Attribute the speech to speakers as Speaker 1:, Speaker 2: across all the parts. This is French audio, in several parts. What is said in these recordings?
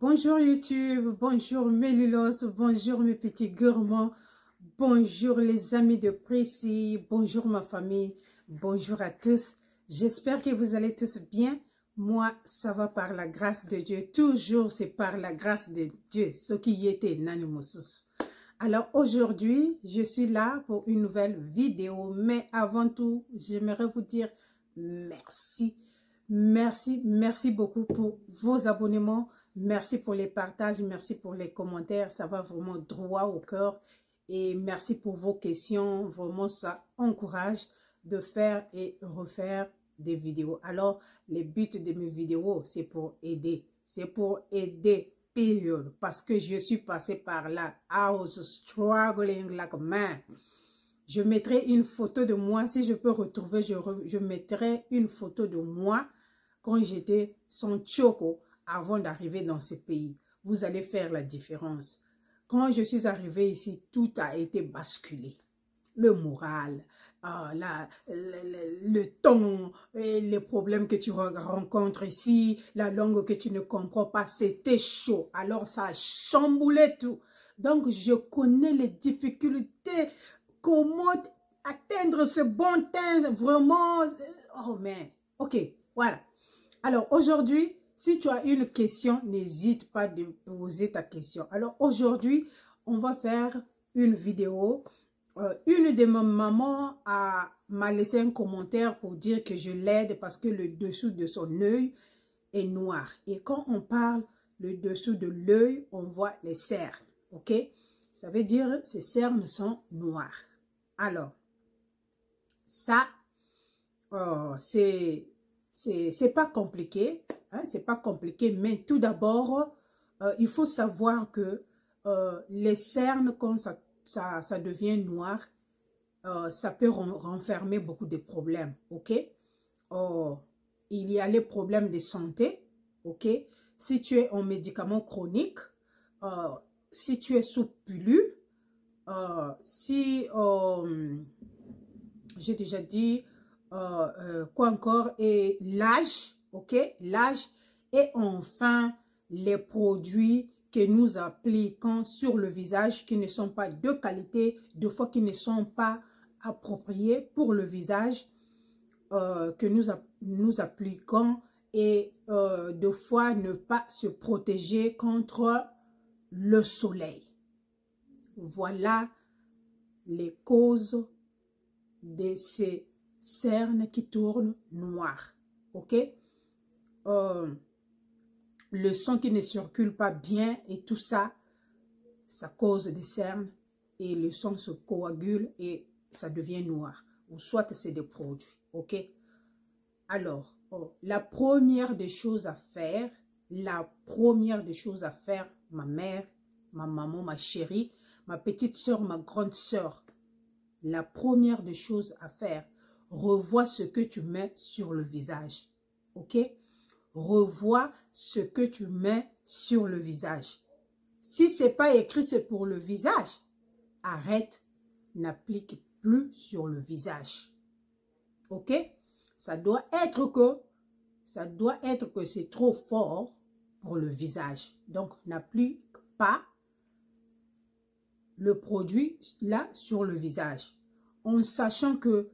Speaker 1: Bonjour YouTube, bonjour mes lilos, bonjour mes petits gourmands, bonjour les amis de Précis, bonjour ma famille, bonjour à tous. J'espère que vous allez tous bien. Moi, ça va par la grâce de Dieu. Toujours, c'est par la grâce de Dieu. Ce qui était Nanimusus. Alors aujourd'hui, je suis là pour une nouvelle vidéo. Mais avant tout, j'aimerais vous dire merci. Merci beaucoup pour vos abonnements. Merci pour les partages, merci pour les commentaires. Ça va vraiment droit au cœur. Et merci pour vos questions. Vraiment, ça encourage de faire et refaire des vidéos. Alors, le but de mes vidéos, c'est pour aider. C'est pour aider, période. Parce que je suis passée par là. I was struggling like a man. Je mettrai une photo de moi. Si je peux retrouver, je mettrai une photo de moi quand j'étais sans choco avant d'arriver dans ce pays. Vous allez faire la différence. Quand je suis arrivée ici, tout a été basculé. Le moral, le ton, et les problèmes que tu rencontres ici, la langue que tu ne comprends pas, c'était chaud. Alors ça a chamboulé tout. Donc je connais les difficultés. Comment atteindre ce bon teint, vraiment. Oh man, ok, voilà. Alors aujourd'hui, si tu as une question, n'hésite pas de poser ta question. Alors aujourd'hui, on va faire une vidéo. Une de mes mamans m'a laissé un commentaire pour dire que je l'aide parce que le dessous de son œil est noir. Et quand on parle le dessous de l'œil, on voit les cernes. Ok? Ça veut dire que ces cernes sont noires. Alors, ça, c'est pas compliqué. Hein, c'est pas compliqué, mais tout d'abord, il faut savoir que les cernes, quand ça devient noir, ça peut renfermer beaucoup de problèmes, ok? Il y a les problèmes de santé, ok? Si tu es en médicament chronique, si tu es sous pilule, si, j'ai déjà dit, quoi encore, et l'âge, ok? L'âge, et enfin, les produits que nous appliquons sur le visage qui ne sont pas de qualité, deux fois qui ne sont pas appropriés pour le visage que nous appliquons et deux fois ne pas se protéger contre le soleil. Voilà les causes de ces cernes qui tournent noires, ok? Le sang qui ne circule pas bien et tout ça, ça cause des cernes et le sang se coagule et ça devient noir. Ou soit c'est des produits, ok? Alors, la première des choses à faire, ma mère, ma maman, ma chérie, ma petite soeur, ma grande soeur, la première des choses à faire, revois ce que tu mets sur le visage, ok? Revois ce que tu mets sur le visage. Si ce n'est pas écrit, c'est pour le visage, arrête, n'applique plus sur le visage. Ok? Ça doit être que c'est trop fort pour le visage. Donc, n'applique pas le produit là sur le visage. En sachant que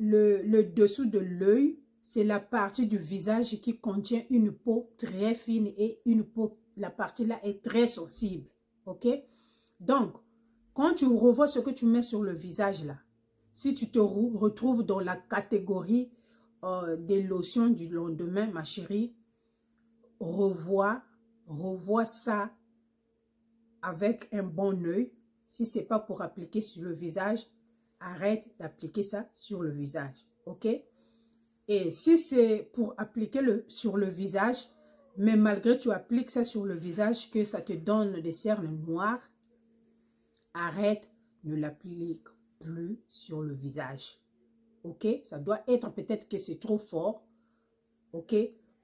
Speaker 1: le dessous de l'œil, c'est la partie du visage qui contient une peau très fine et une peau, la partie là est très sensible. Ok? Donc, quand tu revois ce que tu mets sur le visage là, si tu te retrouves dans la catégorie des lotions du lendemain, ma chérie, revois ça avec un bon œil. Si ce n'est pas pour appliquer sur le visage, arrête d'appliquer ça sur le visage, ok? Et si c'est pour appliquer sur le visage, mais malgré tu appliques ça sur le visage, que ça te donne des cernes noires, arrête, ne l'applique plus sur le visage, ok? Ça doit être peut-être que c'est trop fort, ok?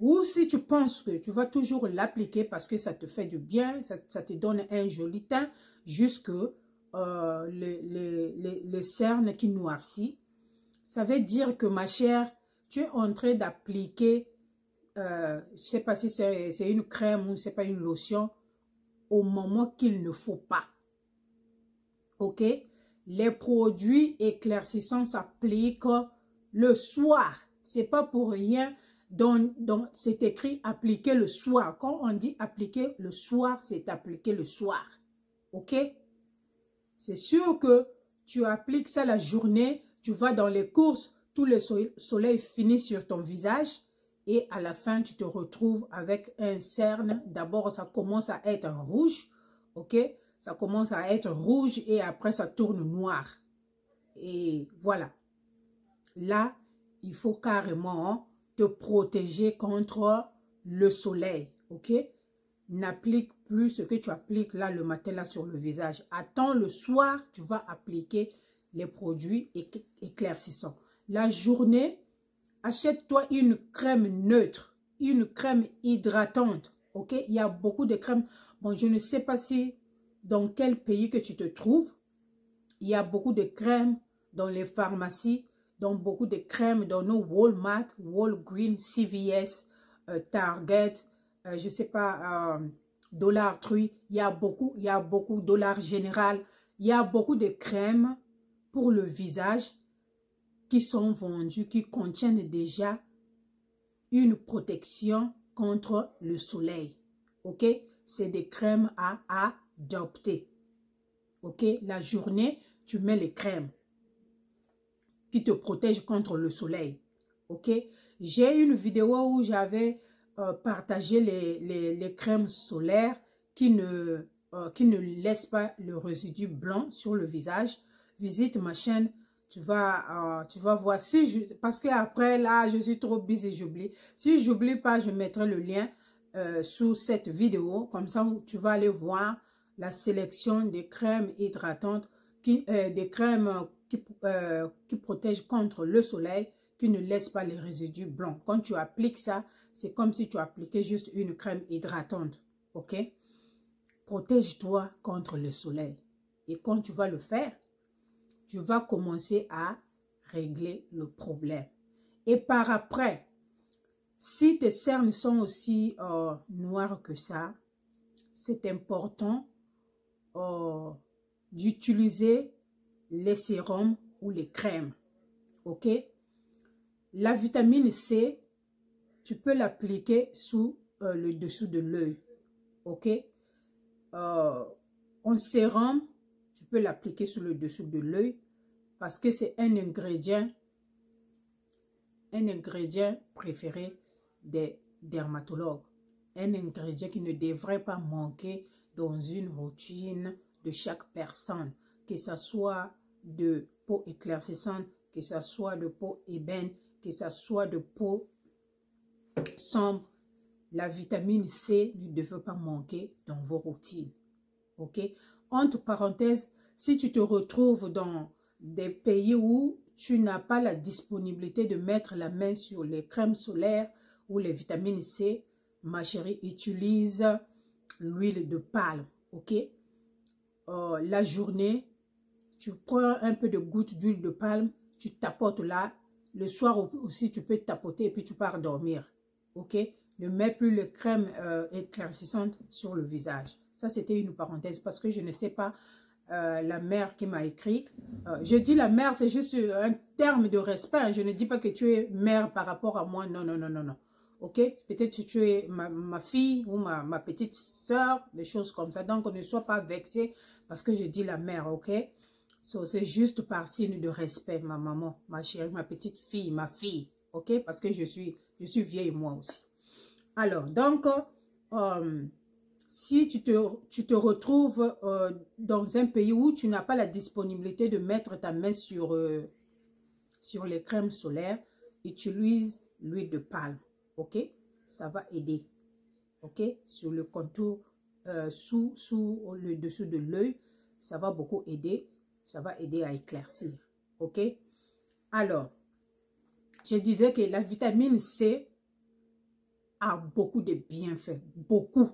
Speaker 1: Ou si tu penses que tu vas toujours l'appliquer parce que ça te fait du bien, ça te donne un joli teint, jusque le cerne qui noircit, ça veut dire que ma chère, tu es en train d'appliquer je sais pas si c'est une crème ou c'est pas une lotion, au moment qu'il ne faut pas. Ok? Les produits éclaircissants s'appliquent le soir. C'est pas pour rien. Donc c'est écrit appliquer le soir. Quand on dit appliquer le soir, c'est appliquer le soir. Ok? C'est sûr que tu appliques ça la journée, tu vas dans les courses, tout le soleil finit sur ton visage et à la fin, tu te retrouves avec un cerne. D'abord, ça commence à être rouge, ok? Ça commence à être rouge et après, ça tourne noir. Et voilà. Là, il faut carrément te protéger contre le soleil, ok? N'applique plus ce que tu appliques là le matin là sur le visage. Attends le soir, tu vas appliquer les produits éclaircissants. La journée, achète-toi une crème neutre, une crème hydratante, ok? Il y a beaucoup de crèmes. Bon, je ne sais pas si dans quel pays que tu te trouves, il y a beaucoup de crèmes dans les pharmacies, dans beaucoup de crèmes dans nos Walmart, Walgreens, CVS, Target, je ne sais pas, Dollar Tree, il y a beaucoup, Dollar Général, il y a beaucoup de crèmes pour le visage qui sont vendues, qui contiennent déjà une protection contre le soleil. Ok? C'est des crèmes à adopter. Ok? La journée, tu mets les crèmes qui te protègent contre le soleil. Ok? J'ai une vidéo où j'avais partagé les crèmes solaires qui ne laissent pas le résidu blanc sur le visage. Visite ma chaîne. Tu vas voir. Parce que après, là, je suis trop busy, j'oublie. Si j'oublie pas, je mettrai le lien sous cette vidéo. Comme ça, tu vas aller voir la sélection des crèmes hydratantes, des crèmes qui protègent contre le soleil, qui ne laissent pas les résidus blancs. Quand tu appliques ça, c'est comme si tu appliquais juste une crème hydratante. Ok? Protège-toi contre le soleil. Et quand tu vas le faire, tu vas commencer à régler le problème. Et par après, si tes cernes sont aussi noires que ça, c'est important d'utiliser les sérums ou les crèmes. Ok? La vitamine C, tu peux l'appliquer sous le dessous de l'œil. Ok? En sérum, tu peux l'appliquer sous le dessous de l'œil parce que c'est un ingrédient préféré des dermatologues. Un ingrédient qui ne devrait pas manquer dans une routine de chaque personne, que ce soit de peau éclaircissante, que ce soit de peau ébène, que ce soit de peau sombre. La vitamine C ne devrait pas manquer dans vos routines. Ok? Entre parenthèses, si tu te retrouves dans des pays où tu n'as pas la disponibilité de mettre la main sur les crèmes solaires ou les vitamines C, ma chérie, utilise l'huile de palme. Ok? La journée, tu prends un peu de gouttes d'huile de palme, tu tapotes là. Le soir aussi, tu peux tapoter et puis tu pars dormir. Ok? Ne mets plus les crèmes éclaircissantes sur le visage. Ça, c'était une parenthèse parce que je ne sais pas la mère qui m'a écrit. Je dis la mère, c'est juste un terme de respect. Hein. Je ne dis pas que tu es mère par rapport à moi. Non, non, non, non, non. Ok? Peut-être que tu es ma fille ou ma petite soeur, des choses comme ça. Donc, ne sois pas vexé parce que je dis la mère, ok? C'est juste par signe de respect, ma maman, ma chérie, ma petite fille, ma fille, ok? Parce que je suis vieille moi aussi. Alors, donc, si tu te retrouves dans un pays où tu n'as pas la disponibilité de mettre ta main sur les crèmes solaires, utilise l'huile de palme, ok? Ça va aider, ok? Sur le contour, sous le dessous de l'œil, ça va beaucoup aider. Ça va aider à éclaircir, ok? Alors, je disais que la vitamine C a beaucoup de bienfaits, beaucoup.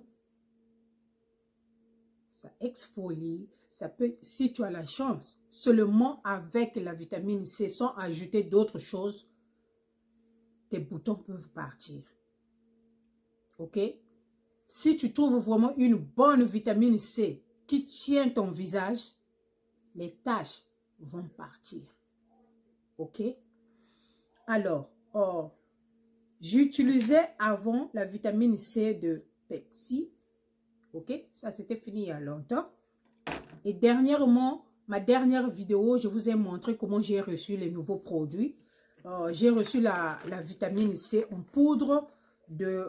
Speaker 1: Ça exfolie, ça peut, si tu as la chance, seulement avec la vitamine C, sans ajouter d'autres choses, tes boutons peuvent partir. ok? Si tu trouves vraiment une bonne vitamine C qui tient ton visage, les taches vont partir, ok? Alors, j'utilisais avant la vitamine C de Pexi, ok? Ça, c'était fini il y a longtemps. Et dernièrement, ma dernière vidéo, je vous ai montré comment j'ai reçu les nouveaux produits. J'ai reçu la vitamine C en poudre de,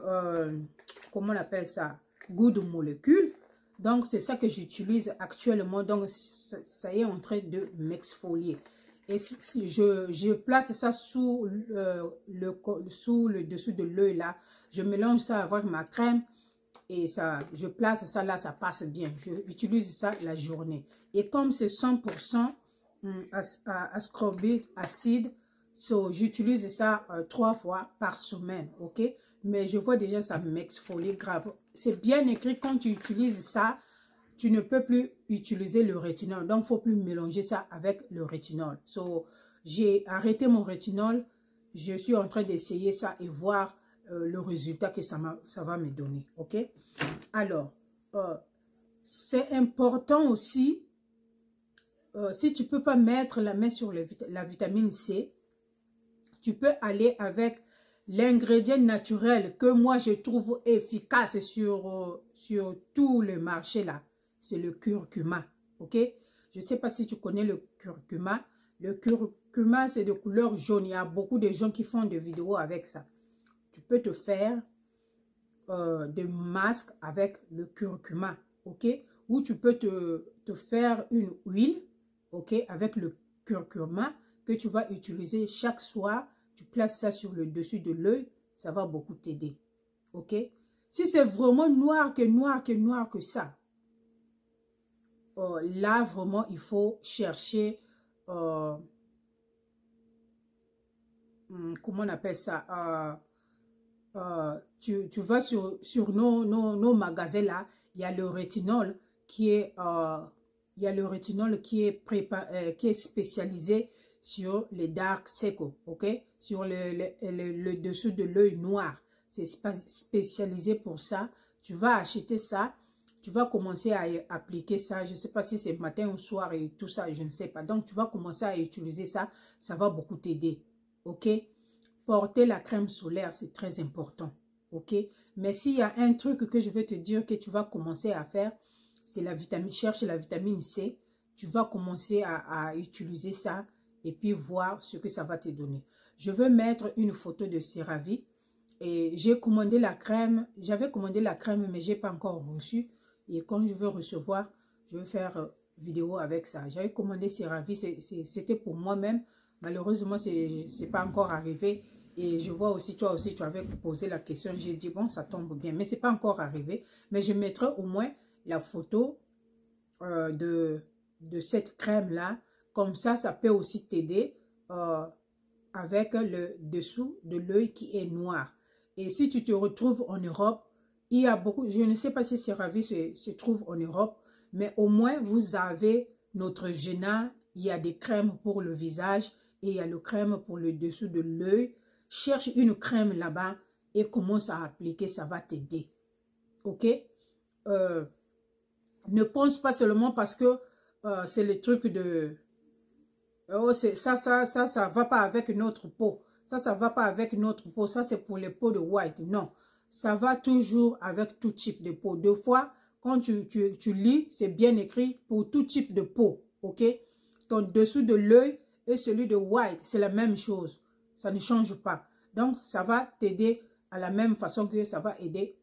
Speaker 1: comment on appelle ça? Good Molecule. Donc, c'est ça que j'utilise actuellement. Donc, ça est en train de m'exfolier. Et si je place ça sous le dessus de l'œil là. Je mélange ça avec ma crème. Et ça, je place ça là, ça passe bien. J'utilise ça la journée. Et comme c'est 100% ascorbique acide, j'utilise ça 3 fois par semaine, ok? Mais je vois déjà ça m'exfolie grave. C'est bien écrit, quand tu utilises ça, tu ne peux plus utiliser le rétinol. Donc, il ne faut plus mélanger ça avec le rétinol. J'ai arrêté mon rétinol. Je suis en train d'essayer ça et voir le résultat que ça va me donner, ok? Alors, c'est important aussi, si tu ne peux pas mettre la main sur la vitamine C, tu peux aller avec l'ingrédient naturel que moi je trouve efficace sur tout le marché là. C'est le curcuma, ok? Je ne sais pas si tu connais le curcuma. Le curcuma, c'est de couleur jaune. Il y a beaucoup de gens qui font des vidéos avec ça. Tu peux te faire des masques avec le curcuma, ok? Ou tu peux te faire une huile, ok? Avec le curcuma que tu vas utiliser chaque soir. Tu places ça sur le dessus de l'œil, ça va beaucoup t'aider, ok? Si c'est vraiment noir que ça, là vraiment il faut chercher, comment on appelle ça, tu vas sur nos magasins là, il y a le rétinol qui est, qui est spécialisé sur les dark circles, ok? Sur le dessous de l'œil noir. C'est spécialisé pour ça. Tu vas acheter ça. Tu vas commencer à appliquer ça. Je ne sais pas si c'est matin ou soir et tout ça, je ne sais pas. Donc, tu vas commencer à utiliser ça. Ça va beaucoup t'aider, ok? Porter la crème solaire, c'est très important, ok? Mais s'il y a un truc que je vais te dire que tu vas commencer à faire, c'est la vitamine, cherche la vitamine C. Tu vas commencer à utiliser ça et puis voir ce que ça va te donner. Je veux mettre une photo de CeraVe et j'ai commandé la crème. J'avais commandé la crème, mais je n'ai pas encore reçu. Et quand je veux recevoir, je vais faire vidéo avec ça. J'avais commandé CeraVe, c'était pour moi-même. Malheureusement, ce n'est pas encore arrivé. Et je vois aussi, toi aussi, tu avais posé la question. J'ai dit, bon, ça tombe bien. Mais ce n'est pas encore arrivé. Mais je mettrai au moins la photo de cette crème-là. Comme ça peut aussi t'aider avec le dessous de l'œil qui est noir. Et si tu te retrouves en Europe, il y a beaucoup, je ne sais pas si CeraVe se trouve en Europe, mais au moins vous avez Neutrogena, il y a des crèmes pour le visage et il y a le crème pour le dessous de l'œil. Cherche une crème là-bas et commence à appliquer, ça va t'aider. Ok? Ne pense pas seulement parce que c'est le truc de... Oh, ça va pas avec notre peau. Ça va pas avec notre peau. Ça, c'est pour les peaux de white. Non. Ça va toujours avec tout type de peau. Deux fois, quand tu lis, c'est bien écrit pour tout type de peau. Ok? Ton dessous de l'œil et celui de white, c'est la même chose. Ça ne change pas. Donc, ça va t'aider à la même façon que ça va aider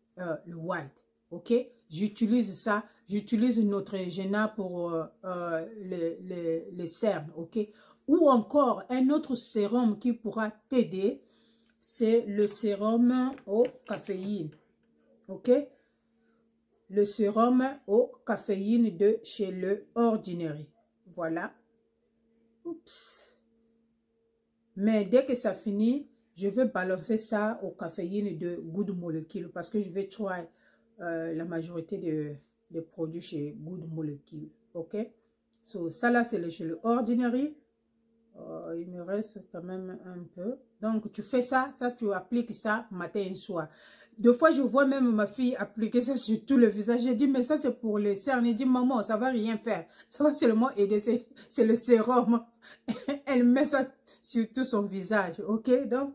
Speaker 1: le white. Ok? J'utilise ça. J'utilise Neutrogena pour les cernes. Ok? Ou encore, un autre sérum qui pourra t'aider, c'est le sérum au caféine. Ok? Le sérum au caféine de chez Le Ordinary. Voilà. Oups. Mais dès que ça finit, je vais balancer ça au caféine de Good Molecule parce que je vais try la majorité des produits chez Good Molecule. Ok? So, ça là, c'est chez Le Ordinary. Il me reste quand même un peu. Donc, tu fais ça, tu appliques ça matin et soir. Deux fois, je vois même ma fille appliquer ça sur tout le visage. J'ai dit, mais ça, c'est pour les cernes. Elle dit, maman, ça va rien faire. Ça va seulement aider. C'est le sérum. Elle met ça sur tout son visage. OK? Donc,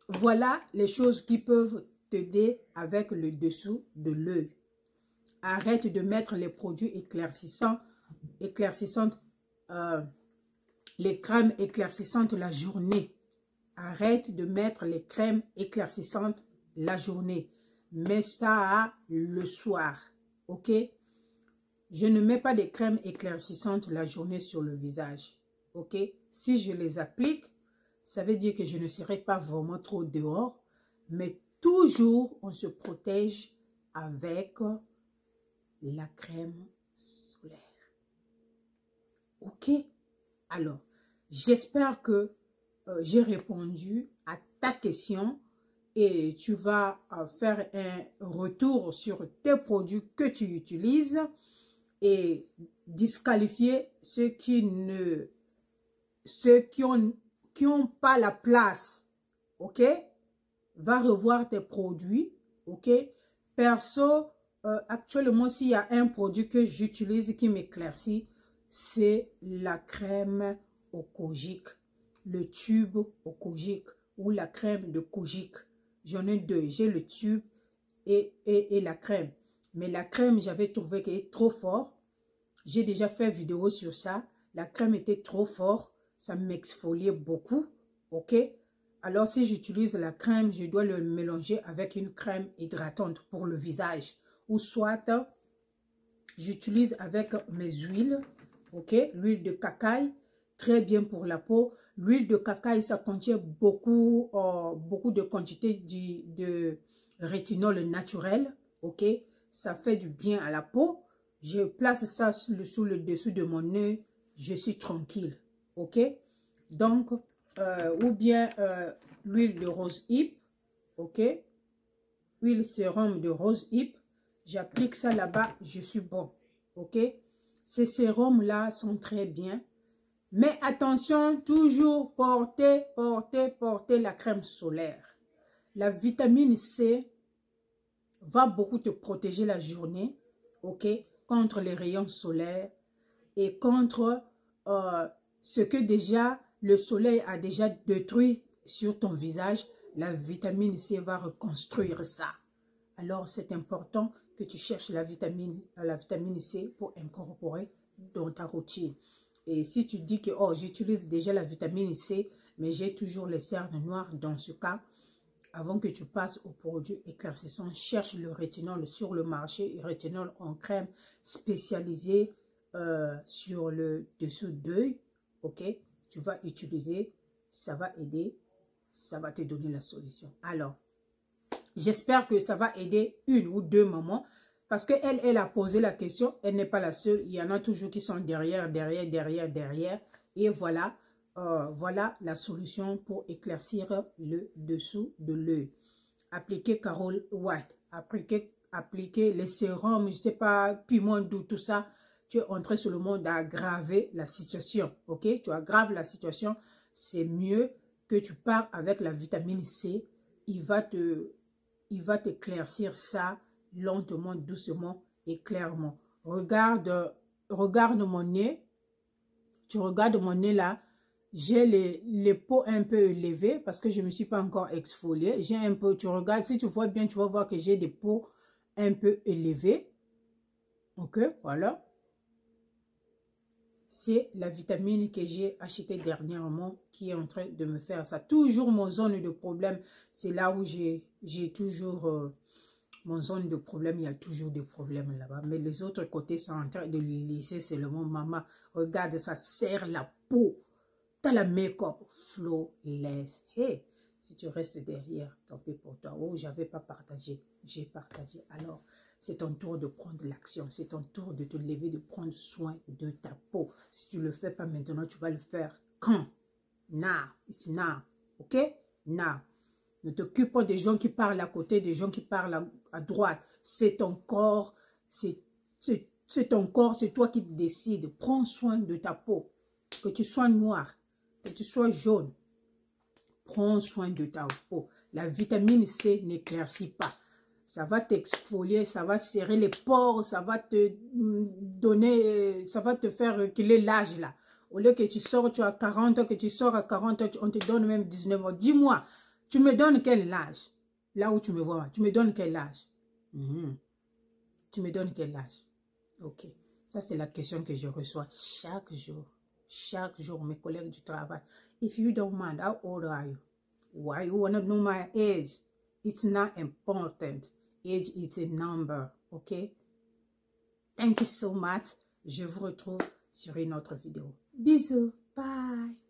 Speaker 1: voilà les choses qui peuvent t'aider avec le dessous de l'œil. Arrête de mettre les produits éclaircissantes, les crèmes éclaircissantes la journée. Arrête de mettre les crèmes éclaircissantes la journée. Mets ça le soir. OK? Je ne mets pas des crèmes éclaircissantes la journée sur le visage. OK? Si je les applique, ça veut dire que je ne serai pas vraiment trop dehors. Mais toujours, on se protège avec la crème solaire. OK? Alors, j'espère que j'ai répondu à ta question et tu vas faire un retour sur tes produits que tu utilises et disqualifier ceux qui ont pas la place. OK? Va revoir tes produits. OK? Perso, actuellement, s'il y a un produit que j'utilise qui m'éclaircit, c'est la crème au kojic, le tube au kojic ou la crème de kojic. J'en ai deux, j'ai le tube et la crème. Mais la crème, j'avais trouvé qu'elle est trop fort. J'ai déjà fait vidéo sur ça. La crème était trop fort, ça m'exfoliait beaucoup. OK? Alors, si j'utilise la crème, je dois le mélanger avec une crème hydratante pour le visage. Ou soit, j'utilise avec mes huiles. OK? L'huile de cacaï, très bien pour la peau. L'huile de cacaï, ça contient beaucoup de quantité de rétinol naturel. OK? Ça fait du bien à la peau. Je place ça sous le dessous de mon œil. Je suis tranquille. OK? Donc, ou bien l'huile de rose hip. OK? Huile sérum de rose hip. J'applique ça là-bas. Je suis bon. OK? Ces sérums-là sont très bien. Mais attention, toujours porter la crème solaire. La vitamine C va beaucoup te protéger la journée, OK, contre les rayons solaires et contre ce que déjà le soleil a déjà détruit sur ton visage. La vitamine C va reconstruire ça. Alors, c'est important que tu cherches la vitamine C pour incorporer dans ta routine. Et si tu dis que oh, j'utilise déjà la vitamine C, mais j'ai toujours les cernes noires, dans ce cas, avant que tu passes au produit éclaircissant, cherche le rétinol sur le marché, rétinol en crème spécialisée sur le dessous d'œil. OK, tu vas utiliser, ça va aider, ça va te donner la solution. Alors, j'espère que ça va aider une ou deux mamans. Parce qu'elle, elle a posé la question, elle n'est pas la seule. Il y en a toujours qui sont derrière. Et voilà, voilà la solution pour éclaircir le dessous de l'œil. Appliquez Carole White, appliquez les sérums, je ne sais pas, piment doux, tout ça. Tu es entré sur le monde à aggraver la situation. OK? Tu aggraves la situation. C'est mieux que tu pars avec la vitamine C. Il va t'éclaircir ça lentement, doucement et clairement. Regarde mon nez. Tu regardes mon nez là. J'ai les peaux un peu élevées parce que je ne me suis pas encore exfoliée. J'ai un peu, tu regardes, si tu vois bien, tu vas voir que j'ai des peaux un peu élevées. OK, voilà. C'est la vitamine que j'ai achetée dernièrement qui est en train de me faire ça. Toujours mon zone de problème, c'est là où j'ai toujours... mon zone de problème, il y a toujours des problèmes là-bas. Mais les autres côtés sont en train de les laisser seulement. Maman, regarde, ça serre la peau. T'as la make-up flawless. Hey, si tu restes derrière, tant pis pour toi. Oh, j'avais pas partagé. J'ai partagé. Alors, c'est ton tour de prendre l'action. C'est ton tour de te lever, de prendre soin de ta peau. Si tu ne le fais pas maintenant, tu vas le faire quand? Now. It's now. OK? Now. Ne t'occupe pas des gens qui parlent à côté, des gens qui parlent à droite. C'est ton corps, c'est ton corps, c'est toi qui décides. Prends soin de ta peau. Que tu sois noir, que tu sois jaune. Prends soin de ta peau. La vitamine C n'éclaircit pas. ça va t'exfolier, ça va serrer les pores, ça va te donner, ça va te faire reculer l'âge là. Au lieu que tu sors, tu as 40 ans, que tu sors à 40 ans, on te donne même 19 ans. Dis-moi, tu me donnes quel âge? Là où tu me vois, tu me donnes quel âge? Tu me donnes quel âge? Ok. Ça, c'est la question que je reçois chaque jour. Chaque jour, mes collègues du travail. If you don't mind, how old are you? Why you want to know my age? It's not important. Age is a number, ok? Thank you so much. Je vous retrouve sur une autre vidéo. Bisous. Bye.